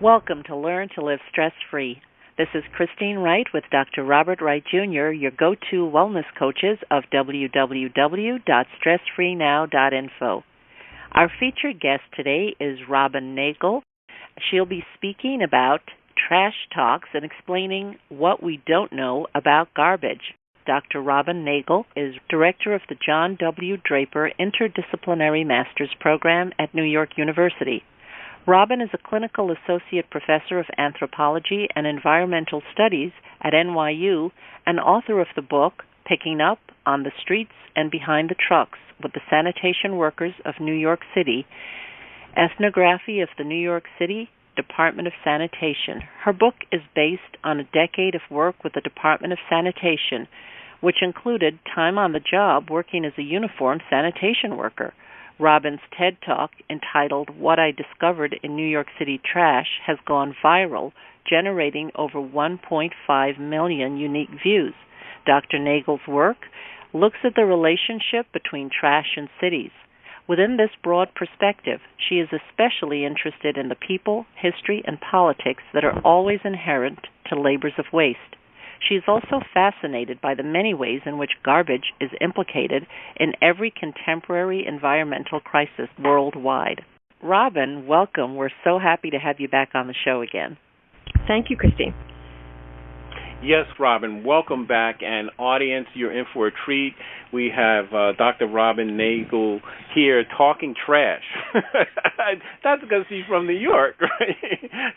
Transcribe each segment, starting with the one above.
Welcome to Learn to Live Stress-Free. This is Christine Wright with Dr. Robert Wright Jr., your go-to wellness coaches of www.stressfreenow.info. Our featured guest today is Robin Nagle. She'll be speaking about trash talks and explaining what we don't know about garbage. Dr. Robin Nagle is director of the John W. Draper Interdisciplinary Master's Program at New York University. Robin is a clinical associate professor of anthropology and environmental studies at NYU and author of the book Picking Up on the Streets and Behind the Trucks with the Sanitation Workers of New York City, Ethnography of the New York City Department of Sanitation. Her book is based on a decade of work with the Department of Sanitation, which included time on the job working as a uniformed sanitation worker. Robin's TED Talk, entitled What I Discovered in New York City Trash, has gone viral, generating over 1.5 million unique views. Dr. Nagle's work looks at the relationship between trash and cities. Within this broad perspective, she is especially interested in the people, history, and politics that are always inherent to labors of waste. She is also fascinated by the many ways in which garbage is implicated in every contemporary environmental crisis worldwide. Robin, welcome. We're so happy to have you back on the show again. Thank you, Christine. Yes, Robin, welcome back. And audience, you're in for a treat. We have Dr. Robin Nagle here talking trash. That's because she's from New York, right?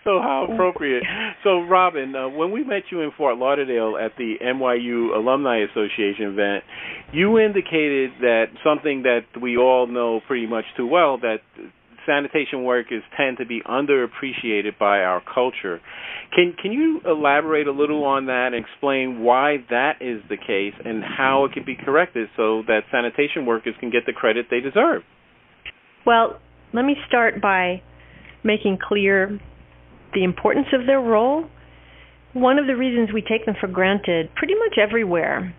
So how appropriate. So, Robin, when we met you in Fort Lauderdale at the NYU Alumni Association event, you indicated that something that we all know pretty much too well, that sanitation workers tend to be underappreciated by our culture. Can you elaborate a little on that and explain why that is the case and how it can be corrected so that sanitation workers can get the credit they deserve? Well, let me start by making clear the importance of their role. One of the reasons we take them for granted pretty much everywhere,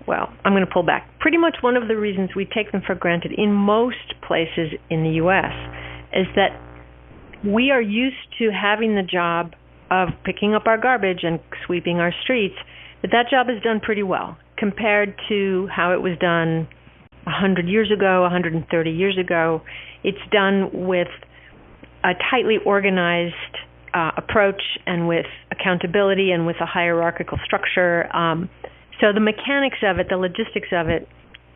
I'm going to pull back. Pretty much one of the reasons we take them for granted in most places in the U.S. is that we are used to having the job of picking up our garbage and sweeping our streets, that job is done pretty well compared to how it was done 100 years ago, 130 years ago. It's done with a tightly organized approach and with accountability and with a hierarchical structure. So the mechanics of it, the logistics of it,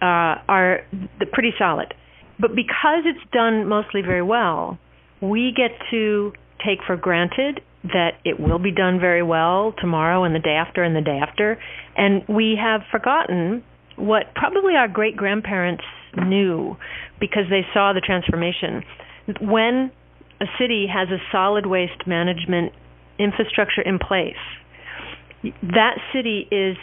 are pretty solid. But because it's done mostly very well, we get to take for granted that it will be done very well tomorrow and the day after and the day after. And we have forgotten what probably our great-grandparents knew because they saw the transformation. When a city has a solid waste management infrastructure in place, that city is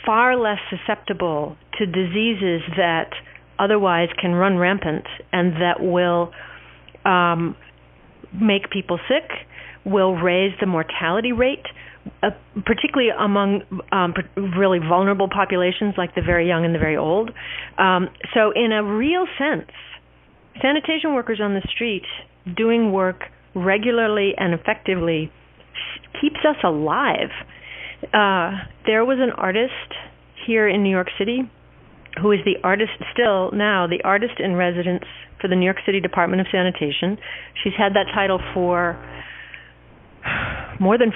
far less susceptible to diseases that otherwise can run rampant and that will make people sick, will raise the mortality rate, particularly among really vulnerable populations like the very young and the very old. So in a real sense, sanitation workers on the street doing work regularly and effectively keeps us alive. There was an artist here in New York City who is the artist still now, the artist in residence for the New York City Department of Sanitation. She's had that title for more than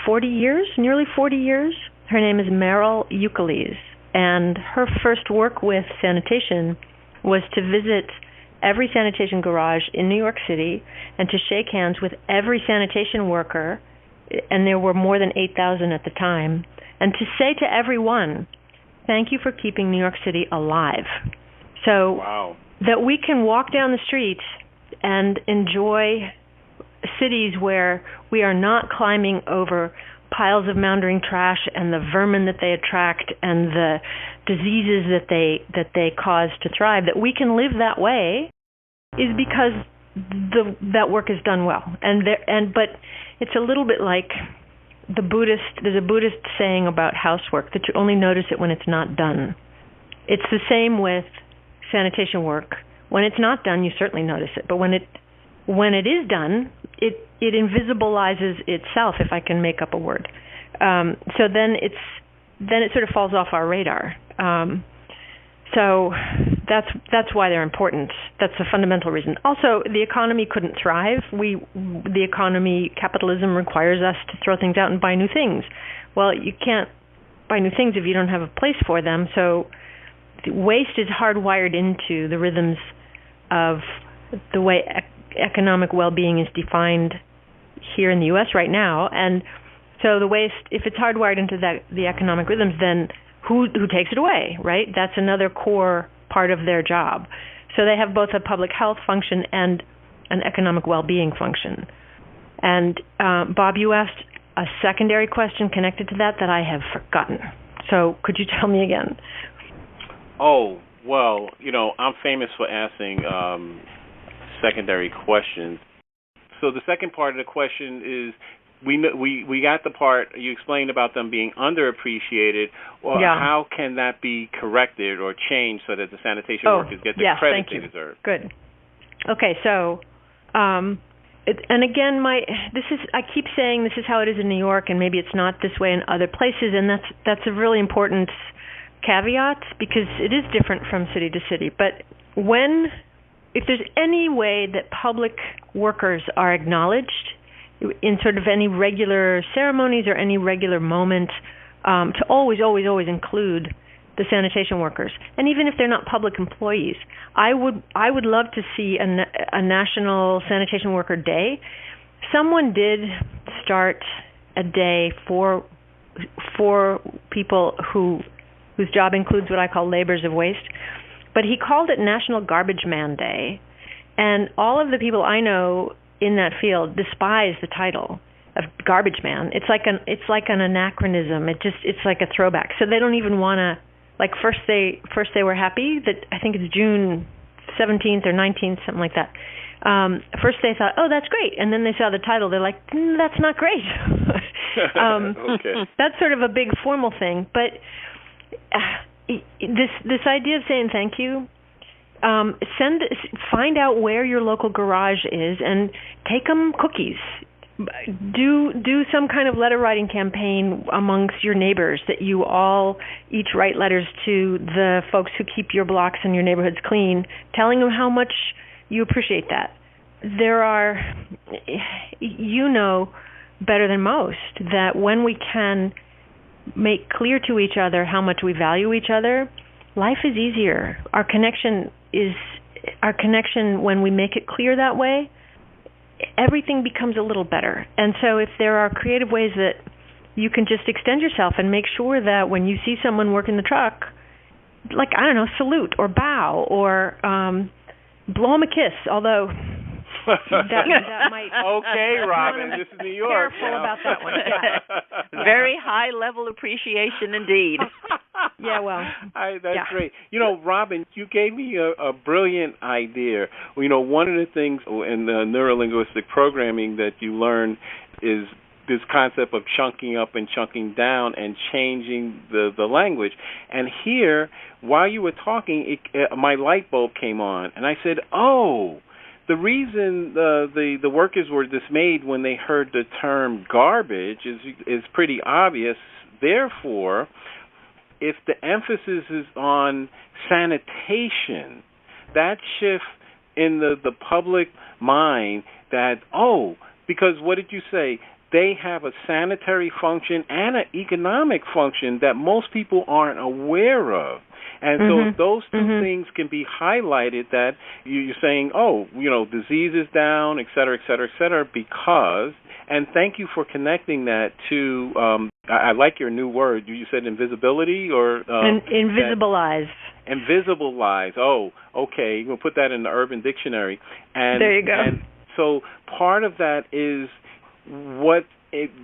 40 years, nearly 40 years. Her name is Meryl Euclides, and her first work with sanitation was to visit every sanitation garage in New York City and to shake hands with every sanitation worker, and there were more than 8,000 at the time, and to say to everyone, thank you for keeping New York City alive. So wow. That we can walk down the street and enjoy cities where we are not climbing over piles of moundering trash and the vermin that they attract and the diseases that they cause to thrive, that we can live that way is because that work is done well. But it's a little bit like there's a Buddhist saying about housework that you only notice it when it's not done. It's the same with sanitation work. When it's not done, you certainly notice it. But when when it is done, it invisibilizes itself, if I can make up a word. So then it sort of falls off our radar. So that's why they're important. That's a fundamental reason. Also, the economy couldn't thrive. Capitalism requires us to throw things out and buy new things. Well, you can't buy new things if you don't have a place for them. So waste is hardwired into the rhythms of the way economic well-being is defined here in the U.S. right now. And so the waste, if it's hardwired into the economic rhythms, then who takes it away, right? That's another core part of their job. So they have both a public health function and an economic well-being function. And Bob, you asked a secondary question connected to that I have forgotten. So could you tell me again? Oh, well, I'm famous for asking secondary questions. So the second part of the question is, we got the part you explained about them being underappreciated. Or how can that be corrected or changed so that the sanitation workers get the credit they deserve? Good. Okay, so and again, I keep saying this is how it is in New York, and maybe it's not this way in other places, and that's a really important caveat because it is different from city to city. But if there's any way that public workers are acknowledged in sort of any regular ceremonies or any regular moment, to always include the sanitation workers, and even if they're not public employees, I would love to see a National Sanitation Worker Day. Someone did start a day for people whose job includes what I call labors of waste, but he called it National Garbage Man Day, and all of the people I know in that field despise the title of garbage man. It's like an anachronism. It's like a throwback. So they don't even want to. Like first they were happy that I think it's June 17th or 19th, something like that. First they thought, oh, that's great, and then they saw the title. They're like, that's not great. Okay. That's sort of a big formal thing, but this idea of saying thank you. Find out where your local garage is and take them cookies. Do some kind of letter writing campaign amongst your neighbors that you all each write letters to the folks who keep your blocks and your neighborhoods clean, telling them how much you appreciate that. There are, better than most that when we can make clear to each other how much we value each other, life is easier. Our connection, when we make it clear that way, everything becomes a little better. And so if there are creative ways that you can just extend yourself and make sure that when you see someone working the truck, like, I don't know, salute or bow or blow them a kiss, although that might... Okay, Robin, this is New York. Careful about that one. Yeah. Very high-level appreciation indeed. Yeah, well, that's great. Robin, you gave me a brilliant idea. One of the things in the Neurolinguistic Programming that you learn is this concept of chunking up and chunking down and changing the language. And here, while you were talking, my light bulb came on, and I said, oh, the reason the workers were dismayed when they heard the term garbage is pretty obvious. Therefore, if the emphasis is on sanitation, that shift in the public mind that, because what did you say? They have a sanitary function and an economic function that most people aren't aware of. And so if those two things can be highlighted, that you're saying, disease is down, et cetera, et cetera, et cetera, because, and thank you for connecting that to, I like your new word. You said invisibility or? Invisibilize. Invisibilize. Oh, okay. You're going to put that in the Urban Dictionary. And, there you go. And so part of that is what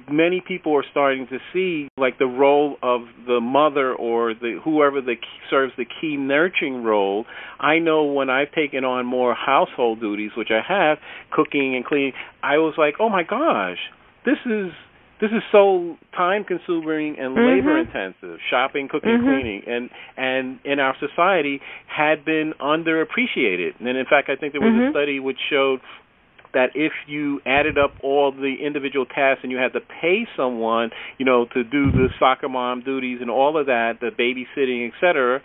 many people are starting to see, like the role of the mother or whoever serves the key nurturing role. I know when I've taken on more household duties, which I have, cooking and cleaning, I was like, oh my gosh, this is so time-consuming and labor-intensive, shopping, cooking, cleaning, and in our society had been underappreciated. And in fact, I think there was a study which showed that if you added up all the individual tasks and you had to pay someone, to do the soccer mom duties and all of that, the babysitting, et cetera,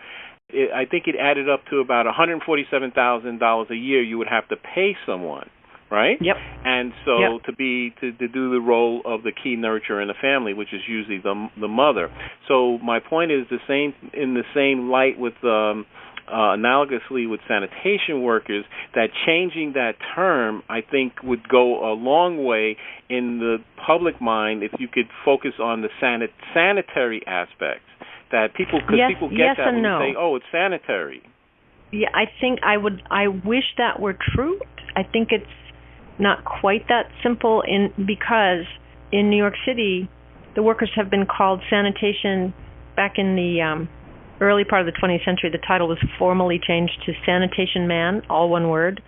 I think it added up to about $147,000 a year you would have to pay someone, right? Yep. And so to do the role of the key nurturer in the family, which is usually the mother. So my point is in the same light with analogously with sanitation workers, that changing that term, I think, would go a long way in the public mind if you could focus on the sanitary aspects. That people get that when you say, "Oh, it's sanitary." Yeah, I wish that were true. I think it's not quite that simple because in New York City, the workers have been called sanitation. Back in the early part of the 20th century, the title was formally changed to sanitation man, all one word.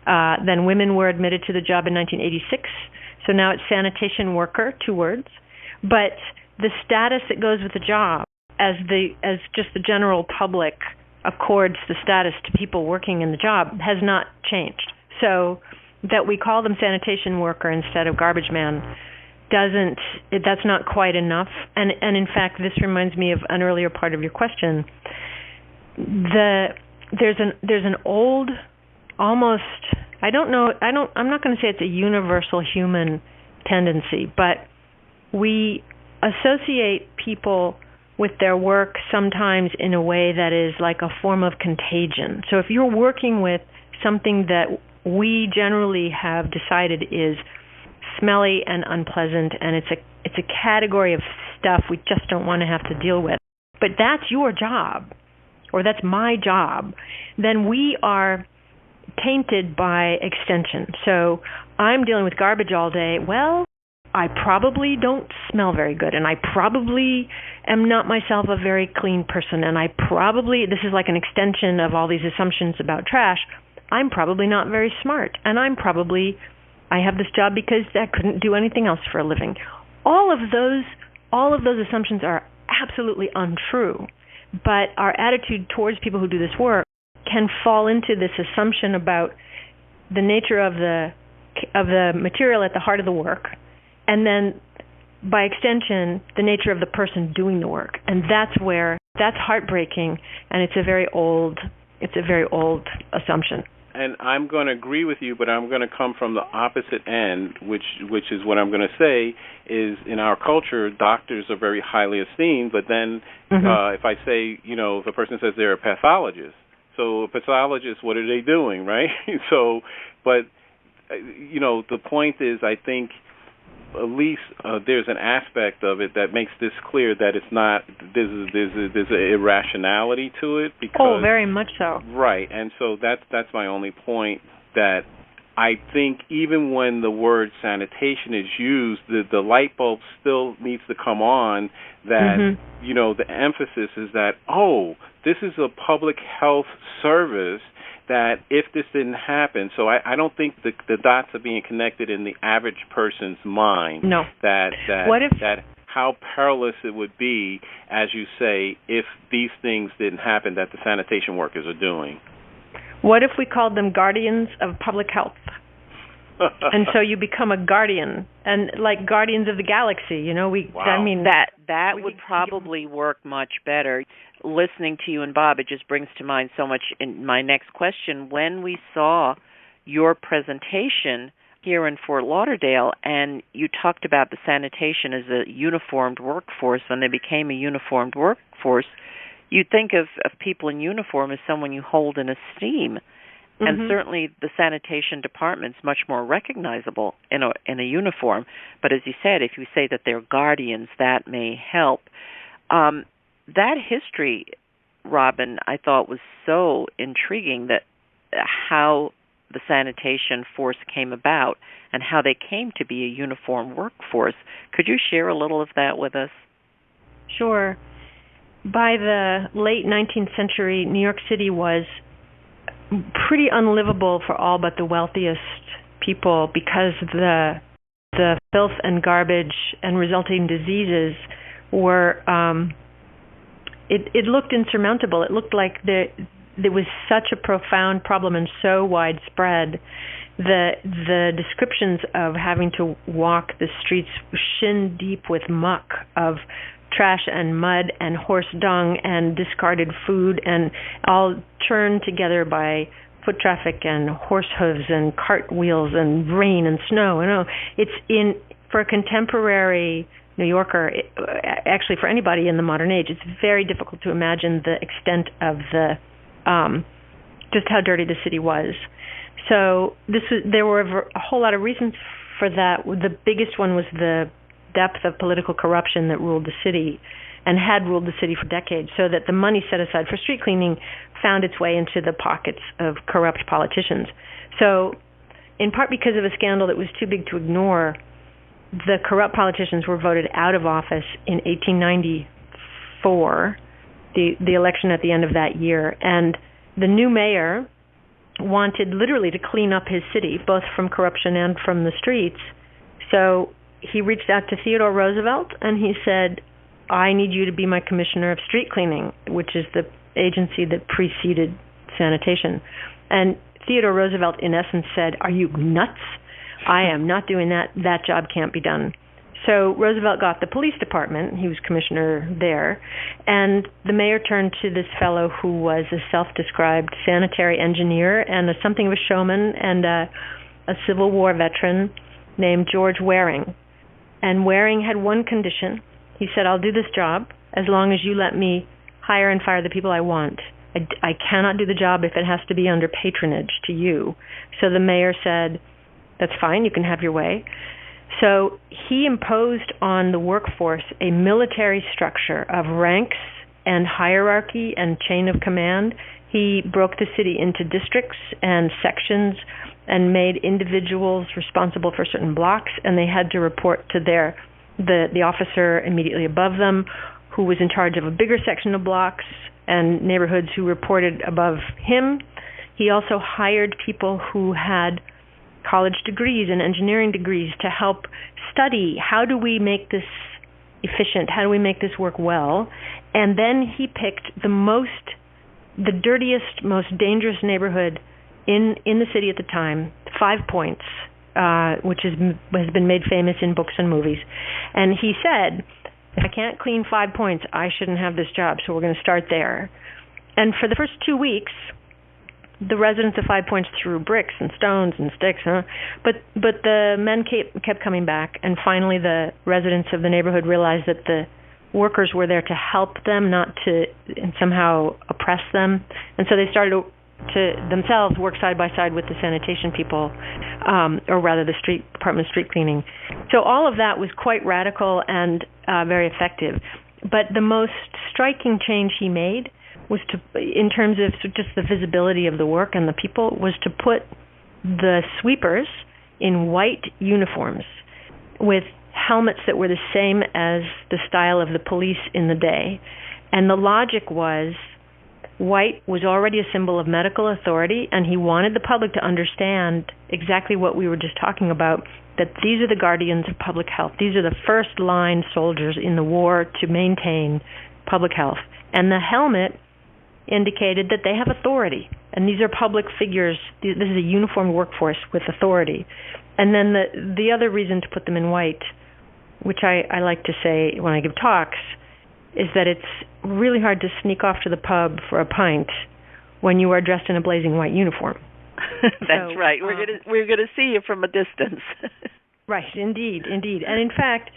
Then women were admitted to the job in 1986, so now it's sanitation worker, two words. But the status that goes with the job, as just the general public accords the status to people working in the job, has not changed. So that we call them sanitation worker instead of garbage man that's not quite enough. And in fact, this reminds me of an earlier part of your question. There's an old, almost, I'm not going to say it's a universal human tendency, but we associate people with their work sometimes in a way that is like a form of contagion. So if you're working with something that we generally have decided is smelly and unpleasant, and it's a category of stuff we just don't want to have to deal with, but that's your job, or that's my job, then we are tainted by extension. So I'm dealing with garbage all day. Well, I probably don't smell very good, and I probably am not myself a very clean person, and this is like an extension of all these assumptions about trash. I'm probably not very smart, and I have this job because I couldn't do anything else for a living. All of those assumptions are absolutely untrue, but our attitude towards people who do this work can fall into this assumption about the nature of the material at the heart of the work, and then by extension the nature of the person doing the work. And that's heartbreaking, and it's a very old assumption. And I'm going to agree with you, but I'm going to come from the opposite end, which is what I'm going to say is, in our culture, doctors are very highly esteemed, but then if I say, if a person says they're a pathologist, so a pathologist, what are they doing, right? So, but, the point is, I think at least there's an aspect of it that makes this clear that it's not, there's an irrationality to it. Because, very much so. Right, and so that's my only point, that I think even when the word sanitation is used, the light bulb still needs to come on that, the emphasis is that, this is a public health service, that if this didn't happen, so I don't think the dots are being connected in the average person's mind. No. That how perilous it would be, as you say, if these things didn't happen that the sanitation workers are doing. What if we called them guardians of public health? And so you become a guardian, and like Guardians of the Galaxy, Wow. I mean, that would probably work much better. Listening to you and Bob, it just brings to mind so much in my next question. When we saw your presentation here in Fort Lauderdale, and you talked about the sanitation as a uniformed workforce, when they became a uniformed workforce, you think of people in uniform as someone you hold in esteem. And certainly the sanitation department's much more recognizable in a uniform. But as you said, if you say that they're guardians, that may help. That history, Robin, I thought was so intriguing, that how the sanitation force came about and how they came to be a uniform workforce. Could you share a little of that with us? Sure. By the late 19th century, New York City was pretty unlivable for all but the wealthiest people, because the filth and garbage and resulting diseases were it looked insurmountable. It looked like there was such a profound problem and so widespread the descriptions of having to walk the streets shin deep with muck of trash and mud and horse dung and discarded food, and all churned together by foot traffic and horse hooves and cart wheels and rain and snow. For a contemporary New Yorker, actually for anybody in the modern age, it's very difficult to imagine the extent of just how dirty the city was. So there were a whole lot of reasons for that. The biggest one was the depth of political corruption that ruled the city and had ruled the city for decades, so that the money set aside for street cleaning found its way into the pockets of corrupt politicians. So in part because of a scandal that was too big to ignore, the corrupt politicians were voted out of office in 1894, the election at the end of that year, and the new mayor wanted literally to clean up his city, both from corruption and from the streets. So he reached out to Theodore Roosevelt and he said, I need you to be my commissioner of street cleaning, which is the agency that preceded sanitation. And Theodore Roosevelt, in essence, said, are you nuts? I am not doing that. That job can't be done. So Roosevelt got the police department. He was commissioner there. And the mayor turned to this fellow who was a self-described sanitary engineer and something of a showman and a Civil War veteran named George Waring. And Waring had one condition. He said, I'll do this job as long as you let me hire and fire the people I want. I cannot do the job if it has to be under patronage to you. So the mayor said, that's fine, you can have your way. So he imposed on the workforce a military structure of ranks and hierarchy and chain of command. He broke the city into districts and sections and made individuals responsible for certain blocks, and they had to report to the officer immediately above them, who was in charge of a bigger section of blocks and neighborhoods who reported above him. He also hired people who had college degrees and engineering degrees to help study how do we make this efficient, how do we make this work well. And then he picked the dirtiest, most dangerous neighborhood in the city at the time, 5 Points, which has been made famous in books and movies. And he said, if I can't clean 5 Points, I shouldn't have this job, so we're going to start there. And for the first 2 weeks, the residents of 5 Points threw bricks and stones and sticks, but the men kept coming back, and finally the residents of the neighborhood realized that the workers were there to help them, not to somehow oppress them. And so they started to themselves work side by side with the sanitation people, or rather the Department of Street Cleaning. So all of that was quite radical and very effective. But the most striking change he made was in terms of just the visibility of the work and the people, was to put the sweepers in white uniforms with helmets that were the same as the style of the police in the day. And the logic was, white was already a symbol of medical authority, and he wanted the public to understand exactly what we were just talking about, that these are the guardians of public health. These are the first-line soldiers in the war to maintain public health. And the helmet indicated that they have authority, and these are public figures. This is a uniformed workforce with authority. And then the other reason to put them in white, which I like to say when I give talks, is that it's really hard to sneak off to the pub for a pint when you are dressed in a blazing white uniform. That's right. We're gonna see you from a distance. Right, indeed. And in fact,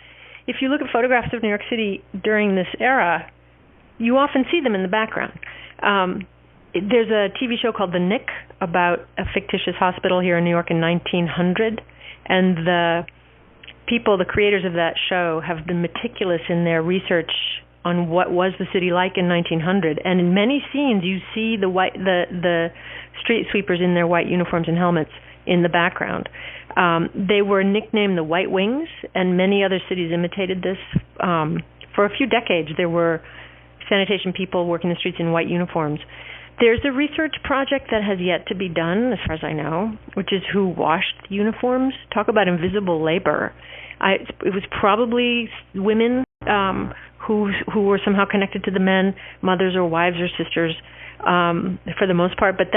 if you look at photographs of New York City during this era, you often see them in the background. There's a TV show called The Nick about a fictitious hospital here in New York in 1900, and the creators of that show, have been meticulous in their research on what was the city like in 1900. And in many scenes, you see the street sweepers in their white uniforms and helmets in the background. They were nicknamed the White Wings, and many other cities imitated this. For a few decades, there were sanitation people working the streets in white uniforms. There's a research project that has yet to be done, as far as I know, which is who washed uniforms. Talk about invisible labor. It was probably women who were somehow connected to the men, mothers or wives or sisters, for the most part. But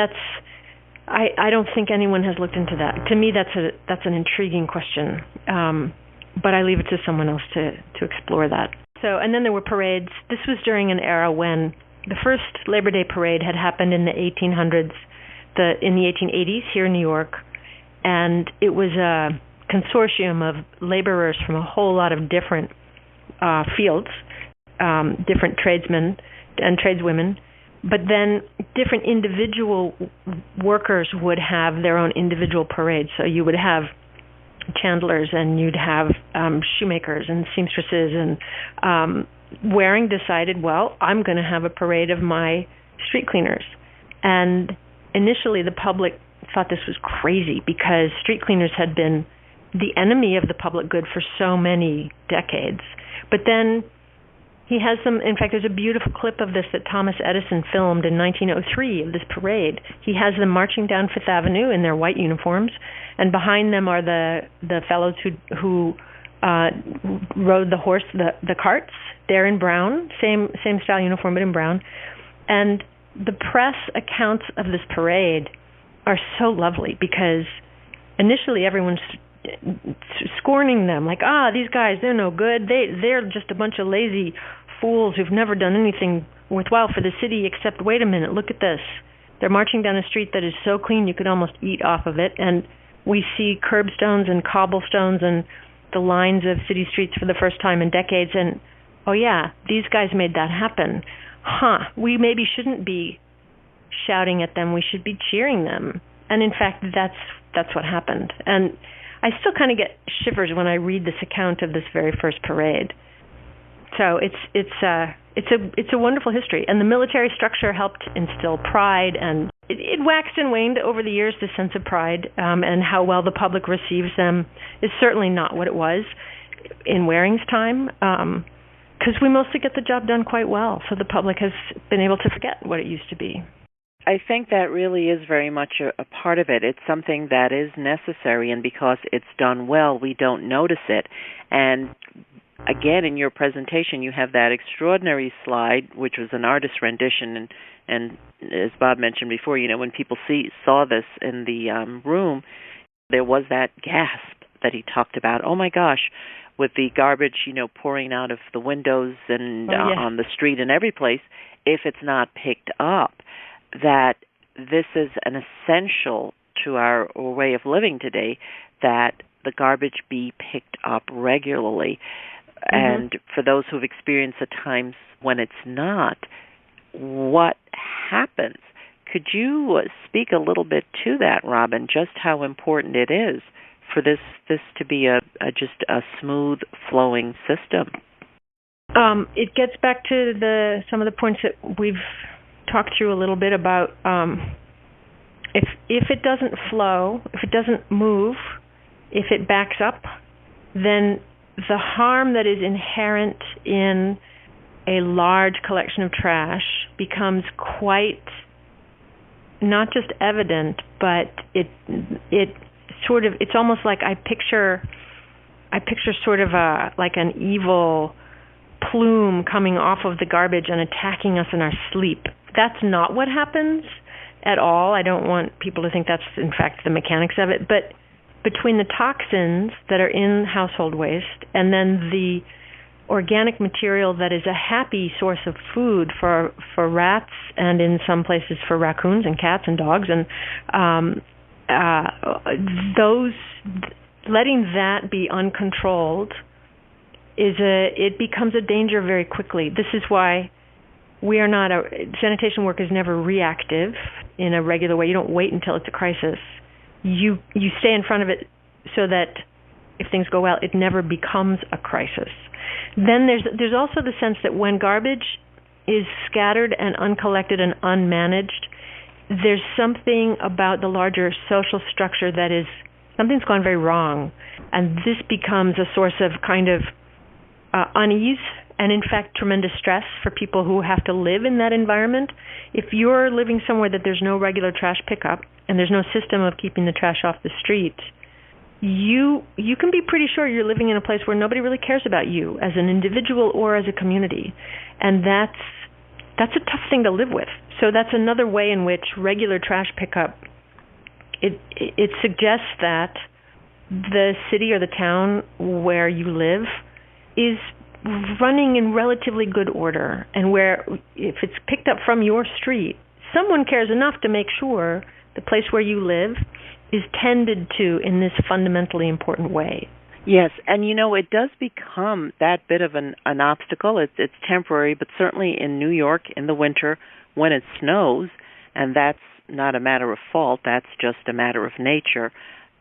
I don't think anyone has looked into that. To me, that's an intriguing question, but I leave it to someone else to explore that. So, and then there were parades. This was during an era when the first Labor Day parade had happened in the 1800s, in the 1880s here in New York, and it was a consortium of laborers from a whole lot of different fields, different tradesmen and tradeswomen. But then different individual workers would have their own individual parades. So you would have chandlers and you'd have shoemakers and seamstresses. And Waring decided, well, I'm going to have a parade of my street cleaners. And initially the public thought this was crazy because street cleaners had been the enemy of the public good for so many decades. But then he has in fact, there's a beautiful clip of this that Thomas Edison filmed in 1903 of this parade. He has them marching down Fifth Avenue in their white uniforms, and behind them are the fellows who rode the horse, the carts. They're in brown, same style uniform, but in brown. And the press accounts of this parade are so lovely because initially everyone's scorning them, like, these guys, they're no good. They're just a bunch of lazy fools who've never done anything worthwhile for the city except, wait a minute, look at this. They're marching down a street that is so clean you could almost eat off of it, and we see curbstones and cobblestones and the lines of city streets for the first time in decades, and, oh yeah, these guys made that happen. We maybe shouldn't be shouting at them, we should be cheering them. And in fact, that's what happened. And I still kind of get shivers when I read this account of this very first parade. So it's a wonderful history, and the military structure helped instill pride, and it waxed and waned over the years. This sense of pride and how well the public receives them is certainly not what it was in Waring's time, because we mostly get the job done quite well. So the public has been able to forget what it used to be. I think that really is very much a part of it. It's something that is necessary, and because it's done well, we don't notice it. And again, in your presentation, you have that extraordinary slide, which was an artist's rendition, and as Bob mentioned before, when people saw this in the room, there was that gasp that he talked about. Oh my gosh, with the garbage, pouring out of the windows and on the street and every place, if it's not picked up, that this is an essential to our way of living today, that the garbage be picked up regularly. Mm-hmm. And for those who've experienced the times when it's not, what happens? Could you speak a little bit to that, Robin, just how important it is for this to be just a smooth flowing system? It gets back to some of the points that we've talked through a little bit about. If it doesn't flow, if it doesn't move, if it backs up, then the harm that is inherent in a large collection of trash becomes quite not just evident, but it's almost like I picture sort of like an evil plume coming off of the garbage and attacking us in our sleep. That's not what happens at all. I don't want people to think that's in fact the mechanics of it, but between the toxins that are in household waste and then the organic material that is a happy source of food for rats and in some places for raccoons and cats and dogs, and those, letting that be uncontrolled it becomes a danger very quickly. This is why sanitation work is never reactive in a regular way. You don't wait until it's a crisis. You stay in front of it so that if things go well, it never becomes a crisis. Then there's also the sense that when garbage is scattered and uncollected and unmanaged, there's something about the larger social structure that is, something's gone very wrong. And this becomes a source of kind of unease and, in fact, tremendous stress for people who have to live in that environment. If you're living somewhere that there's no regular trash pickup and there's no system of keeping the trash off the street, you can be pretty sure you're living in a place where nobody really cares about you as an individual or as a community. And that's a tough thing to live with. So that's another way in which regular trash pickup it suggests that the city or the town where you live is running in relatively good order, and where if it's picked up from your street, someone cares enough to make sure the place where you live is tended to in this fundamentally important way. Yes, and it does become that bit of an obstacle. It's temporary, but certainly in New York in the winter when it snows, and that's not a matter of fault, that's just a matter of nature,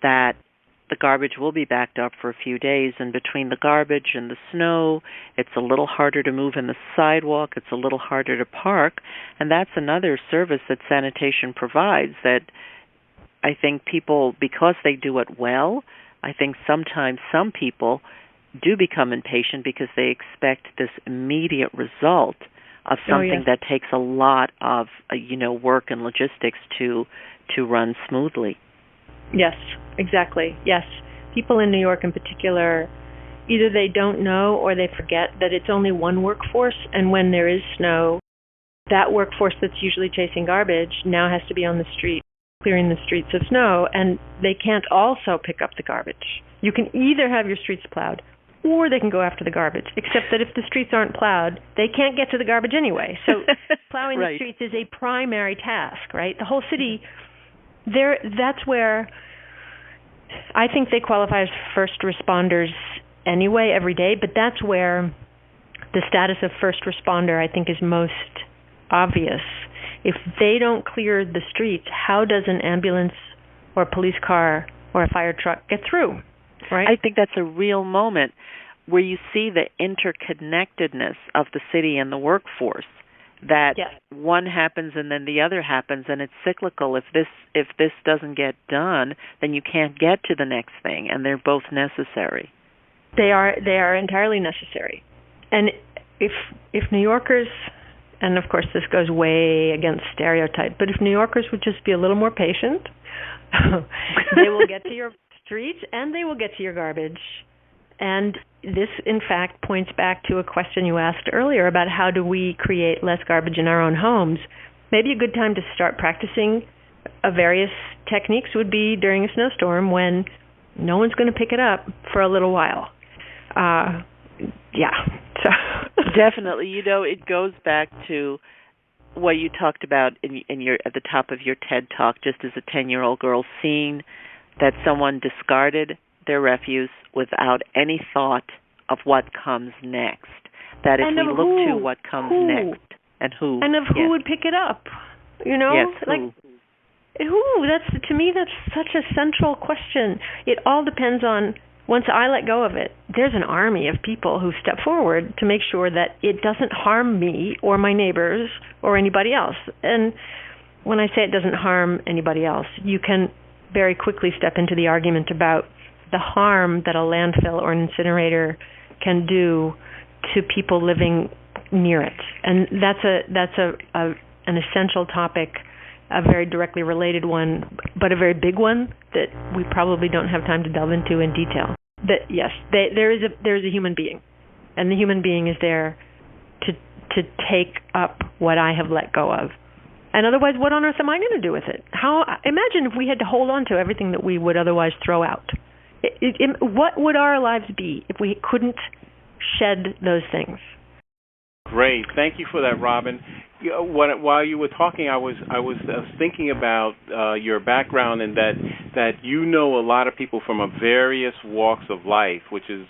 that the garbage will be backed up for a few days, and between the garbage and the snow, it's a little harder to move in the sidewalk, it's a little harder to park, and that's another service that sanitation provides that I think people, because they do it well, I think sometimes some people do become impatient because they expect this immediate result of something that takes a lot of work and logistics to run smoothly. Yes, exactly. Yes. People in New York in particular, either they don't know or they forget that it's only one workforce, and when there is snow, that workforce that's usually chasing garbage now has to be on the street, clearing the streets of snow, and they can't also pick up the garbage. You can either have your streets plowed or they can go after the garbage, except that if the streets aren't plowed, they can't get to the garbage anyway. So plowing the streets is a primary task, right? The whole city, that's where I think they qualify as first responders anyway every day, but that's where the status of first responder I think is most obvious. If they don't clear the streets, how does an ambulance or a police car or a fire truck get through? Right? I think that's a real moment where you see the interconnectedness of the city and the workforce. That one happens and then the other happens, and it's cyclical. If this doesn't get done, then you can't get to the next thing, and they're both necessary. They are entirely necessary. And if New Yorkers, and of course this goes way against stereotype, but if New Yorkers would just be a little more patient, they will get to your streets and they will get to your garbage. And this, in fact, points back to a question you asked earlier about how do we create less garbage in our own homes. Maybe a good time to start practicing various techniques would be during a snowstorm when no one's going to pick it up for a little while. So definitely, it goes back to what you talked about in your at the top of your TED Talk, just as a 10-year-old girl, seeing that someone discarded their refuse without any thought of what comes next. That if we look to what comes next and who. And of who would pick it up. Yes, who? To me, that's such a central question. It all depends on, once I let go of it, there's an army of people who step forward to make sure that it doesn't harm me or my neighbors or anybody else. And when I say it doesn't harm anybody else, you can very quickly step into the argument about the harm that a landfill or an incinerator can do to people living near it. And that's an essential topic, a very directly related one, but a very big one that we probably don't have time to delve into in detail. That yes, there is a human being, and the human being is there to take up what I have let go of. And otherwise, what on earth am I going to do with it? Imagine if we had to hold on to everything that we would otherwise throw out. What would our lives be if we couldn't shed those things? Great, thank you for that, Robin. While you were talking, I was thinking about your background, and that you know a lot of people from various walks of life, which is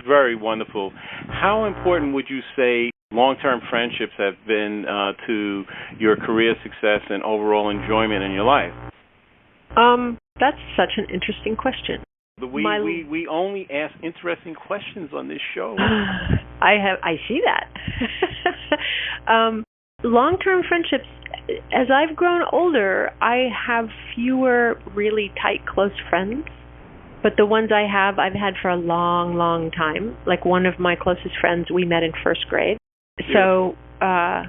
very wonderful. How important would you say long-term friendships have been to your career success and overall enjoyment in your life? That's such an interesting question. We only ask interesting questions on this show. I see that. Long-term friendships, as I've grown older, I have fewer really tight, close friends. But the ones I've had for a long, long time. Like one of my closest friends, we met in first grade. So, I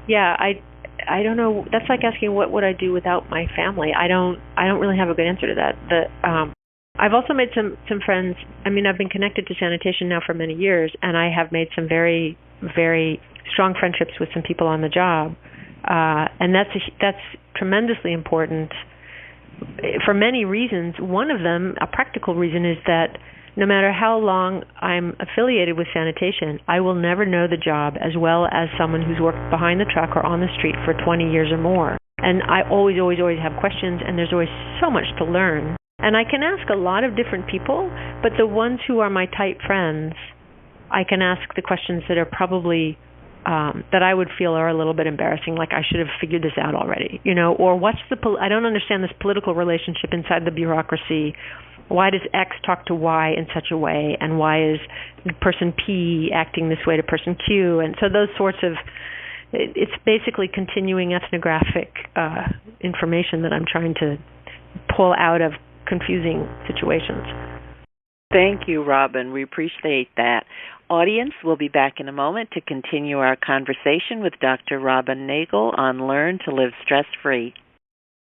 don't know. That's like asking what would I do without my family. I don't really have a good answer to that. I've also made some friends. I mean, I've been connected to sanitation now for many years, and I have made some very, very strong friendships with some people on the job, and that's tremendously important for many reasons. One of them, a practical reason, is that no matter how long I'm affiliated with sanitation, I will never know the job as well as someone who's worked behind the truck or on the street for 20 years or more. And I always have questions, and there's always so much to learn. And I can ask a lot of different people, but the ones who are my tight friends, I can ask the questions that are probably that I would feel are a little bit embarrassing, like I should have figured this out already, or I don't understand this political relationship inside the bureaucracy. Why does X talk to Y in such a way, and why is person P acting this way to person Q? And so those sorts of, it's basically continuing ethnographic information that I'm trying to pull out of confusing situations. Thank you, Robin. We appreciate that. Audience, we'll be back in a moment to continue our conversation with Dr. Robin Nagle on Learn to Live Stress-Free.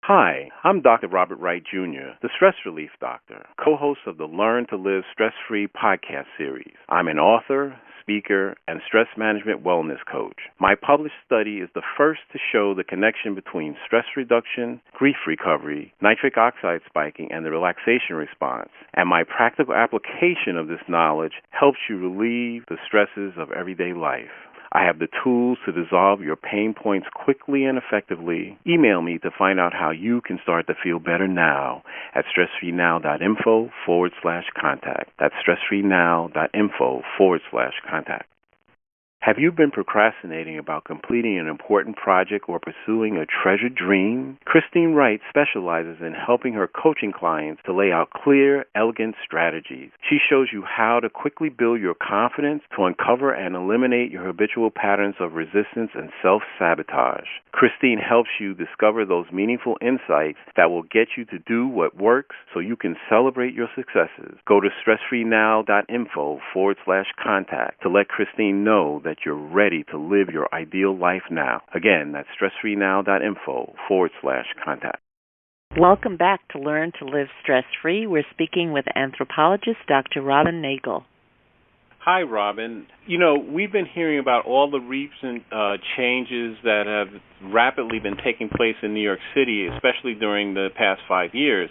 Hi, I'm Dr. Robert Wright, Jr., the Stress Relief Doctor, co-host of the Learn to Live Stress-Free podcast series. I'm an author, speaker, and stress management wellness coach. My published study is the first to show the connection between stress reduction, grief recovery, nitric oxide spiking, and the relaxation response. And my practical application of this knowledge helps you relieve the stresses of everyday life. I have the tools to dissolve your pain points quickly and effectively. Email me to find out how you can start to feel better now at stressfreenow.info/contact. That's stressfreenow.info/contact. Have you been procrastinating about completing an important project or pursuing a treasured dream? Christine Wright specializes in helping her coaching clients to lay out clear, elegant strategies. She shows you how to quickly build your confidence to uncover and eliminate your habitual patterns of resistance and self-sabotage. Christine helps you discover those meaningful insights that will get you to do what works so you can celebrate your successes. Go to stressfreenow.info/contact to let Christine know that you're ready to live your ideal life now. Again, that's stressfreenow.info/contact. Welcome back to Learn to Live Stress-Free. We're speaking with anthropologist Dr. Robin Nagle. Hi, Robin. We've been hearing about all the recent changes that have rapidly been taking place in New York City, especially during the past 5 years.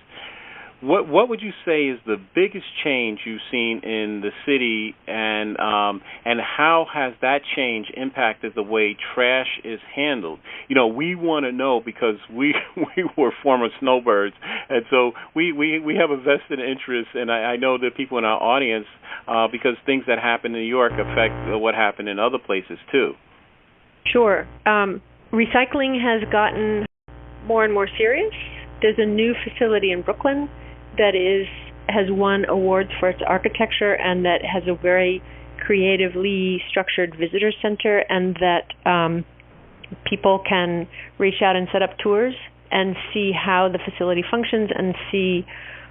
What would you say is the biggest change you've seen in the city, and how has that change impacted the way trash is handled? We want to know because we were former snowbirds, and so we have a vested interest, and I know that people in our audience, because things that happen in New York affect what happened in other places too. Sure. Recycling has gotten more and more serious. There's a new facility in Brooklyn that has won awards for its architecture, and that has a very creatively structured visitor center, and that people can reach out and set up tours and see how the facility functions and see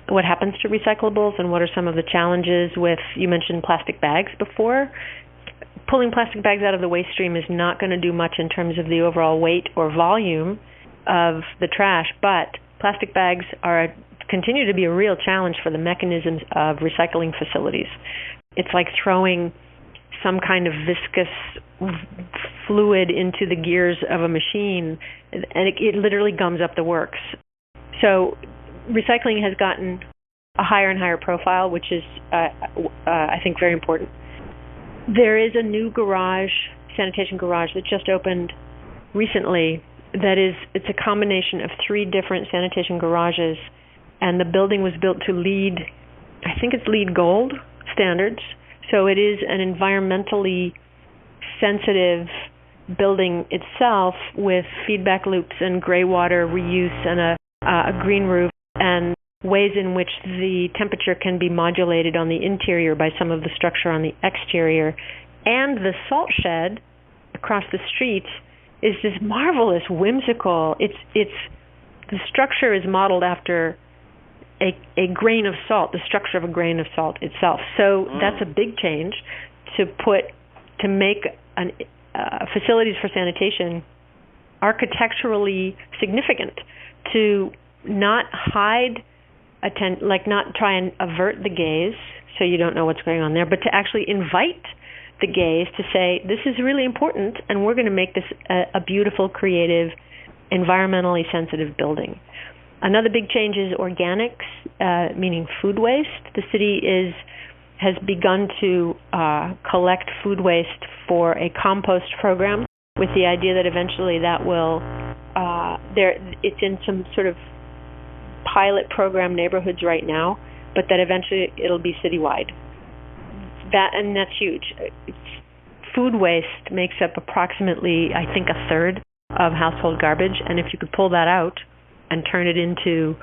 what happens to recyclables and what are some of the challenges with, you mentioned plastic bags before. Pulling plastic bags out of the waste stream is not going to do much in terms of the overall weight or volume of the trash, but plastic bags continue to be a real challenge for the mechanisms of recycling facilities. It's like throwing some kind of viscous fluid into the gears of a machine, and it literally gums up the works. So recycling has gotten a higher and higher profile, which is, I think, very important. There is a new sanitation garage that just opened recently. It's a combination of 3 different sanitation garages, and the building was built to LEED Gold standards. So it is an environmentally sensitive building itself, with feedback loops and gray water reuse and a green roof, and ways in which the temperature can be modulated on the interior by some of the structure on the exterior. And the salt shed across the street is this marvelous, whimsical. The structure is modeled after a grain of salt, the structure of a grain of salt itself. So that's a big change to make facilities for sanitation architecturally significant, to not hide, not try and avert the gaze so you don't know what's going on there, but to actually invite the gaze to say, this is really important, and we're going to make this a beautiful, creative, environmentally sensitive building. Another big change is organics, meaning food waste. The city has begun to collect food waste for a compost program, with the idea that eventually that will it's in some sort of pilot program neighborhoods right now, but that eventually it'll be citywide. That's huge. Food waste makes up approximately, I think, a third of household garbage, and if you could pull that out and turn it into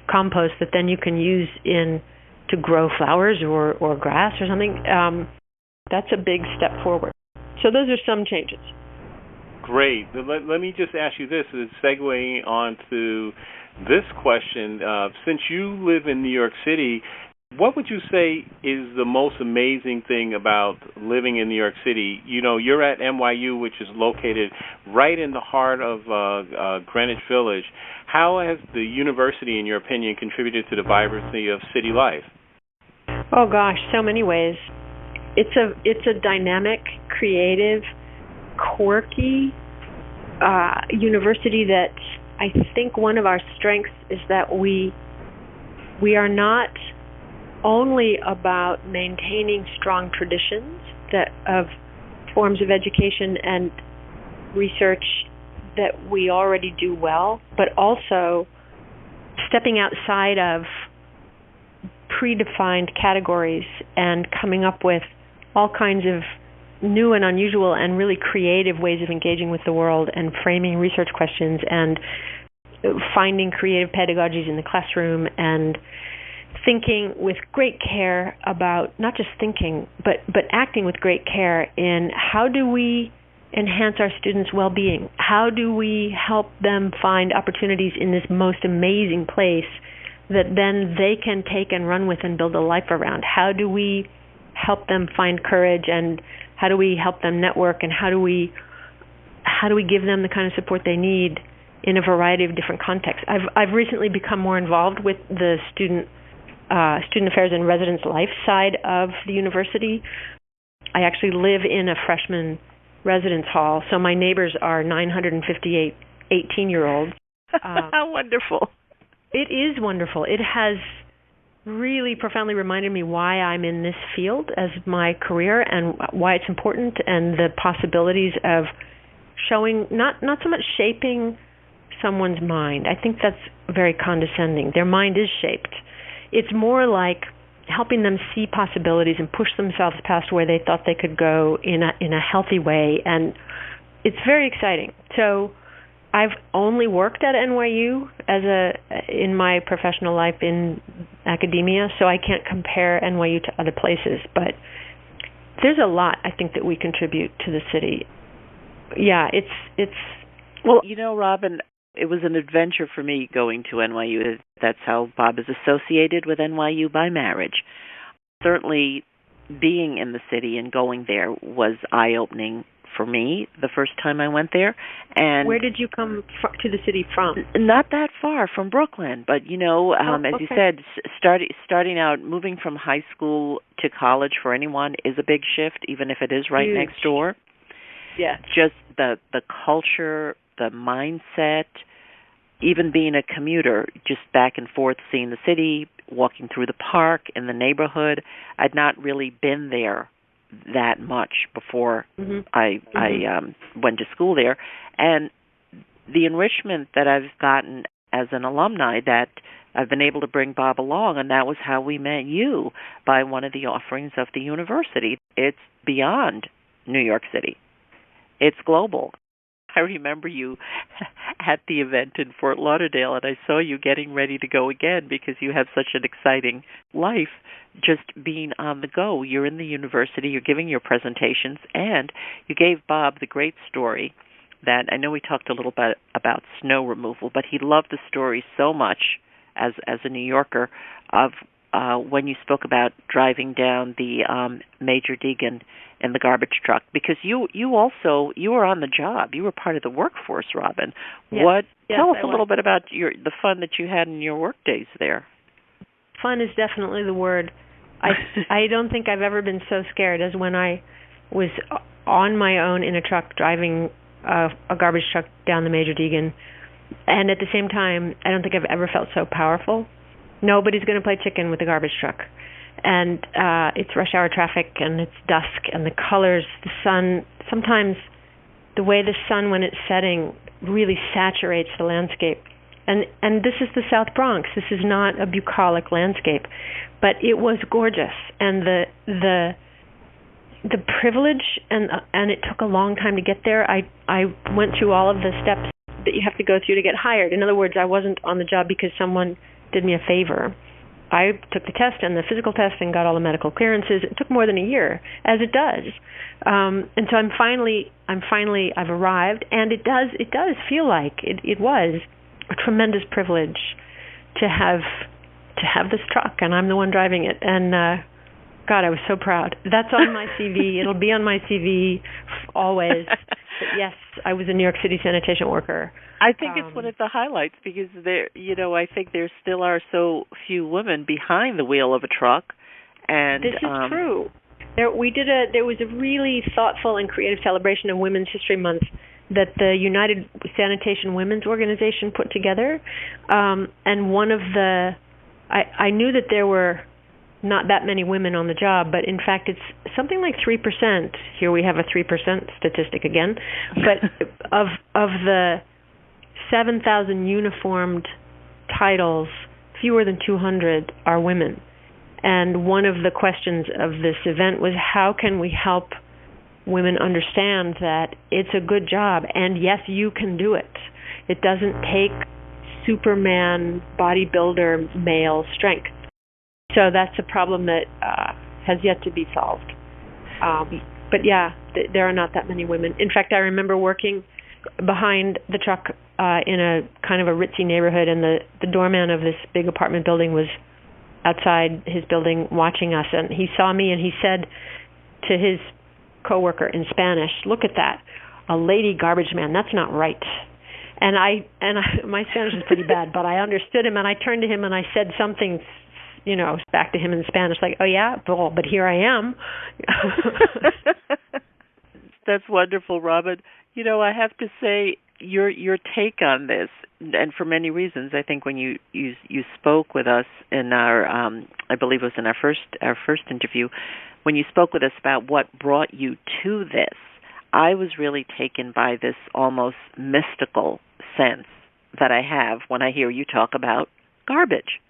compost that then you can use to grow flowers or grass or something, that's a big step forward. So those are some changes. Great. Let me just ask you this, segueing on to this question. Since you live in New York City, what would you say is the most amazing thing about living in New York City? You know, you're at NYU, which is located right in the heart of Greenwich Village. How has the university, in your opinion, contributed to the vibrancy of city life? Oh gosh, so many ways. It's a dynamic, creative, quirky university that I think one of our strengths is that we are not only about maintaining strong traditions of forms of education and research that we already do well, but also stepping outside of predefined categories and coming up with all kinds of new and unusual and really creative ways of engaging with the world and framing research questions and finding creative pedagogies in the classroom and thinking with great care about, not just thinking, but acting with great care in how do we enhance our students' well-being? How do we help them find opportunities in this most amazing place that then they can take and run with and build a life around? How do we help them find courage, and how do we help them network, and how do we give them the kind of support they need in a variety of different contexts? I've recently become more involved with the student affairs and residence life side of the university. I actually live in a freshman residence hall, so my neighbors are 958 18-year-olds. How wonderful. It is wonderful. It has really profoundly reminded me why I'm in this field as my career and why it's important, and the possibilities of showing, not so much shaping someone's mind. I think that's very condescending. Their mind is shaped. It's more like helping them see possibilities and push themselves past where they thought they could go in a healthy way, and it's very exciting. So I've only worked at NYU in my professional life in academia, so I can't compare NYU to other places, but there's a lot I think that we contribute to the city. Yeah, it's well, you know, Robin, it was an adventure for me going to NYU. That's how Bob is associated with NYU by marriage. Certainly being in the city and going there was eye-opening for me the first time I went there. And where did you come to the city from? Not that far, from Brooklyn. But, you know, as you said, starting out, moving from high school to college for anyone is a big shift, even if it is right Huge. Next door. Yeah. Just the culture, the mindset, even being a commuter, just back and forth, seeing the city, walking through the park, in the neighborhood. I'd not really been there that much before I went to school there. And the enrichment that I've gotten as an alumni, that I've been able to bring Bob along, and that was how we met you, by one of the offerings of the university. It's beyond New York City. It's global. I remember you at the event in Fort Lauderdale, and I saw you getting ready to go again because you have such an exciting life just being on the go. You're in the university, you're giving your presentations, and you gave Bob the great story that, I know we talked a little bit about snow removal, but he loved the story so much as a New Yorker of when you spoke about driving down the Major Deegan in the garbage truck, because you were on the job. You were part of the workforce, Robin. Yes. Tell us a little bit about the fun that you had in your work days there. Fun is definitely the word. I don't think I've ever been so scared as when I was on my own in a truck driving a garbage truck down the Major Deegan And at the same time, I don't think I've ever felt so powerful. Nobody's going to play chicken with a garbage truck. And it's rush hour traffic, and it's dusk, and the colors, the sun, sometimes the way the sun, when it's setting, really saturates the landscape. And this is the South Bronx. This is not a bucolic landscape. But it was gorgeous. And the privilege, and it took a long time to get there. I went through all of the steps that you have to go through to get hired. In other words, I wasn't on the job because someone did me a favor. I took the test and the physical test and got all the medical clearances. It took more than a year, as it does. And so I've arrived, and it does feel like it was a tremendous privilege to have this truck, and I'm the one driving it. And God, I was so proud. That's on my CV. It'll be on my CV always. But yes, I was a New York City sanitation worker. I think it's one of the highlights because I think there still are so few women behind the wheel of a truck. And this is true. There was a really thoughtful and creative celebration of Women's History Month that the United Sanitation Women's Organization put together. And one of I knew that there were not that many women on the job, but in fact it's something like 3%. Here we have a 3% statistic again. But of the 7,000 uniformed titles, fewer than 200 are women. And one of the questions of this event was, how can we help women understand that it's a good job, and yes, you can do it. It doesn't take Superman, bodybuilder, male strength. So that's a problem that has yet to be solved. But yeah, there are not that many women. In fact, I remember working behind the truck in a kind of a ritzy neighborhood, and the doorman of this big apartment building was outside his building watching us, and he saw me and he said to his coworker in Spanish, "Look at that, a lady garbage man. That's not right." And my Spanish is pretty bad, but I understood him, and I turned to him and I said something, back to him in Spanish, like, "Oh yeah, well, but here I am." That's wonderful, Robin. I have to say your take on this, and for many reasons, I think when you spoke with us in our, I believe it was in our first interview, when you spoke with us about what brought you to this, I was really taken by this almost mystical sense that I have when I hear you talk about garbage.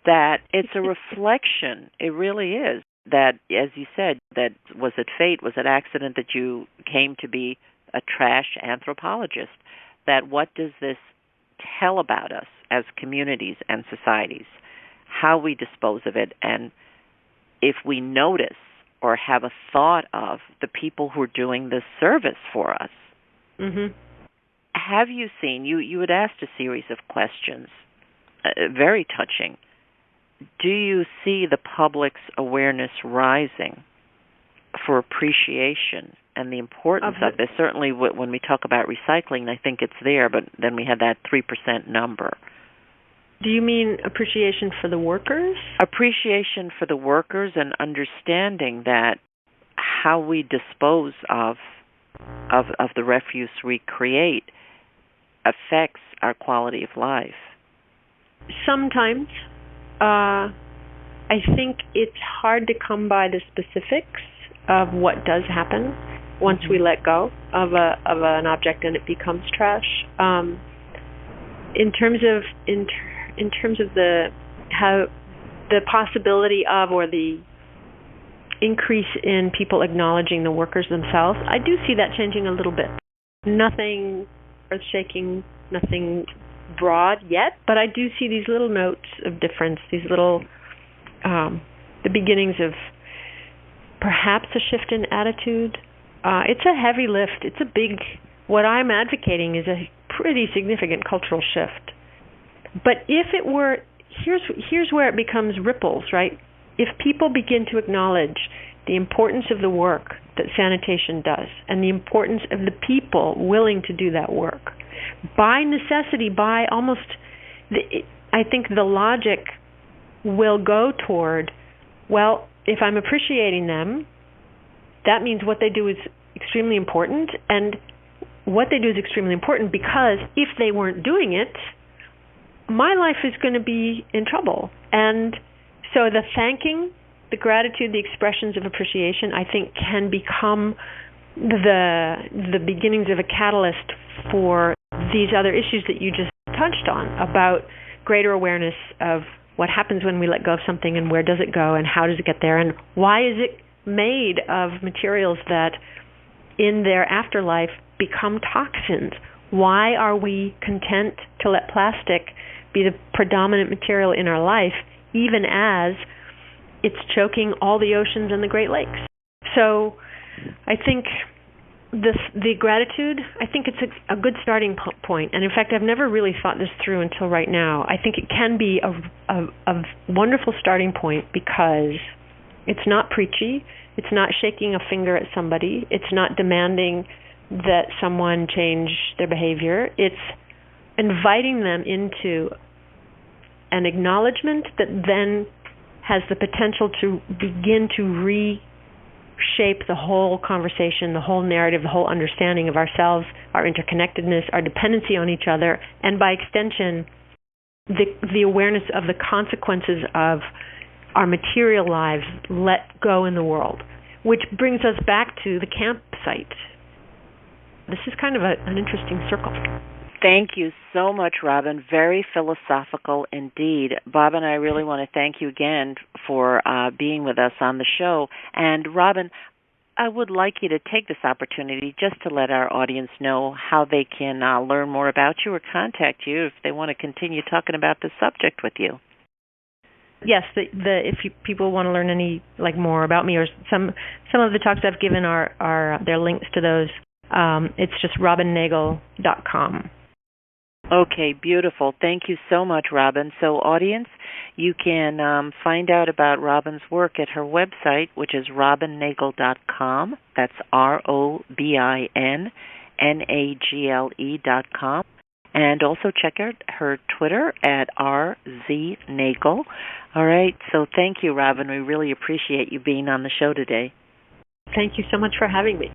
That it's a reflection, it really is, that, as you said, that was it fate, was it accident that you came to be a trash anthropologist? That what does this tell about us as communities and societies, how we dispose of it, and if we notice or have a thought of the people who are doing this service for us. Mm-hmm. Have you seen, you had asked a series of questions, very touching. Do you see the public's awareness rising for appreciation and the importance of this? Certainly when we talk about recycling, I think it's there, but then we had that 3% number. Do you mean appreciation for the workers? Appreciation for the workers and understanding that how we dispose of the refuse we create affects our quality of life. Sometimes. I think it's hard to come by the specifics of what does happen once we let go of an object and it becomes trash. In terms of the possibility of, or the increase in people acknowledging the workers themselves, I do see that changing a little bit. Nothing earth-shaking, nothing broad yet, but I do see these little notes of difference, these little, the beginnings of perhaps a shift in attitude. It's a heavy lift. It's a big, what I'm advocating is a pretty significant cultural shift. But if it were, here's where it becomes ripples, right? If people begin to acknowledge the importance of the work that sanitation does and the importance of the people willing to do that work, by necessity, I think the logic will go toward, well, if I'm appreciating them, that means what they do is extremely important, and what they do is extremely important, because if they weren't doing it, my life is going to be in trouble. And so the thanking, the gratitude, the expressions of appreciation, I think can become the beginnings of a catalyst for these other issues that you just touched on, about greater awareness of what happens when we let go of something, and where does it go, and how does it get there, and why is it made of materials that in their afterlife become toxins. Why are we content to let plastic be the predominant material in our life, even as it's choking all the oceans and the Great Lakes? So I think the gratitude, I think it's a good starting point. And in fact, I've never really thought this through until right now. I think it can be a wonderful starting point, because it's not preachy. It's not shaking a finger at somebody. It's not demanding that someone change their behavior. It's inviting them into an acknowledgement that then has the potential to begin to reshape the whole conversation, the whole narrative, the whole understanding of ourselves, our interconnectedness, our dependency on each other, and by extension, the awareness of the consequences of our material lives let go in the world, which brings us back to the campsite. This is kind of an interesting circle. Thank you so much, Robin. Very philosophical indeed. Bob and I really want to thank you again for being with us on the show. And Robin, I would like you to take this opportunity just to let our audience know how they can learn more about you or contact you if they want to continue talking about this subject with you. Yes, if people want to learn any more about me, or some of the talks I've given are there links to those. It's just robinnagle.com. Okay, beautiful. Thank you so much, Robin. So, audience, you can find out about Robin's work at her website, which is robinnagle.com. That's ROBINNAGLE.com. And also check out her Twitter at RZNagle. All right, so thank you, Robin. We really appreciate you being on the show today. Thank you so much for having me.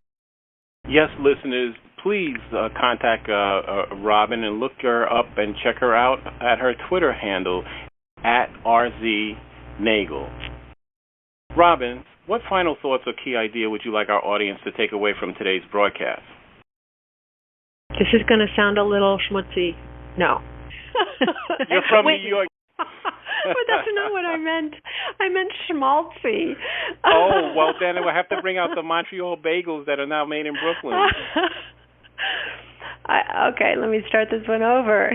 Yes, listeners, please contact Robin and look her up and check her out at her Twitter handle at RZNagle. Robin, what final thoughts or key idea would you like our audience to take away from today's broadcast? This is going to sound a little schmutzy. No. You're from New York. But that's not what I meant. I meant schmaltzy. Oh, well, then we'll have to bring out the Montreal bagels that are now made in Brooklyn. Okay, let me start this one over.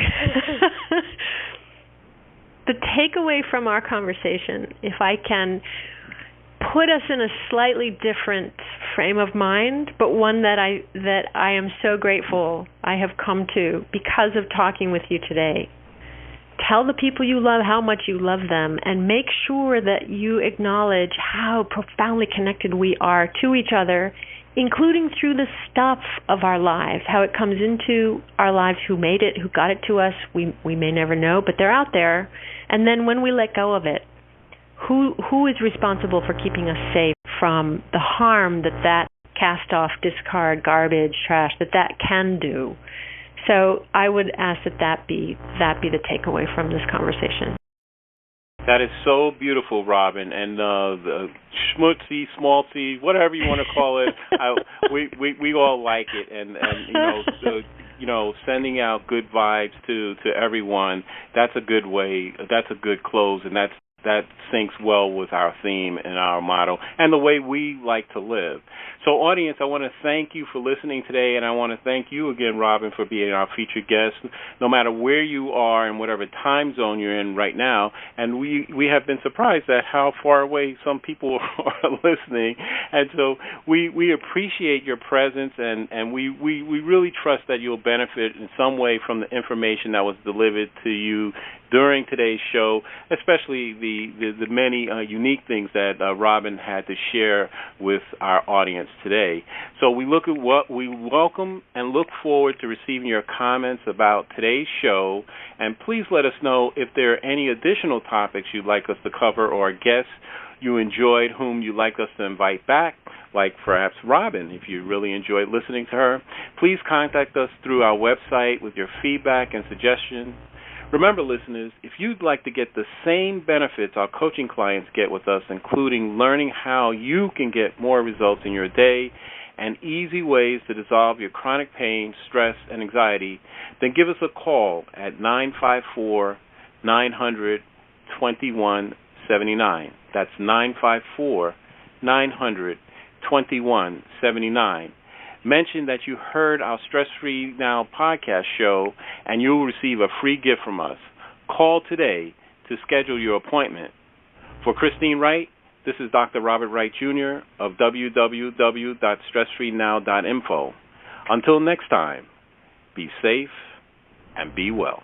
The takeaway from our conversation, if I can put us in a slightly different frame of mind, but one that I am so grateful I have come to because of talking with you today. Tell the people you love how much you love them, and make sure that you acknowledge how profoundly connected we are to each other, including through the stuff of our lives, how it comes into our lives, who made it, who got it to us, we may never know, but they're out there. And then when we let go of it, who is responsible for keeping us safe from the harm that cast off, discard, garbage, trash, that can do? So I would ask that be the takeaway from this conversation. That is so beautiful, Robin, and the schmutzy, smaltzy, whatever you want to call it, we all like it, and sending out good vibes to everyone. That's a good way. That's a good close, and that syncs well with our theme and our motto and the way we like to live. So, audience, I want to thank you for listening today, and I want to thank you again, Robin, for being our featured guest, no matter where you are and whatever time zone you're in right now. And we have been surprised at how far away some people are listening. And so we appreciate your presence, and we really trust that you'll benefit in some way from the information that was delivered to you during today's show, especially the many unique things that Robin had to share with our audience today. So we welcome and look forward to receiving your comments about today's show, and please let us know if there are any additional topics you'd like us to cover or guests you enjoyed, whom you'd like us to invite back, like perhaps Robin, if you really enjoyed listening to her, please contact us through our website with your feedback and suggestions. Remember, listeners, if you'd like to get the same benefits our coaching clients get with us, including learning how you can get more results in your day and easy ways to dissolve your chronic pain, stress, and anxiety, then give us a call at 954-900-2179. That's 954-900-2179. Mention that you heard our Stress Free Now podcast show, and you'll receive a free gift from us. Call today to schedule your appointment. For Christine Wright, this is Dr. Robert Wright, Jr. of www.stressfreenow.info. Until next time, be safe and be well.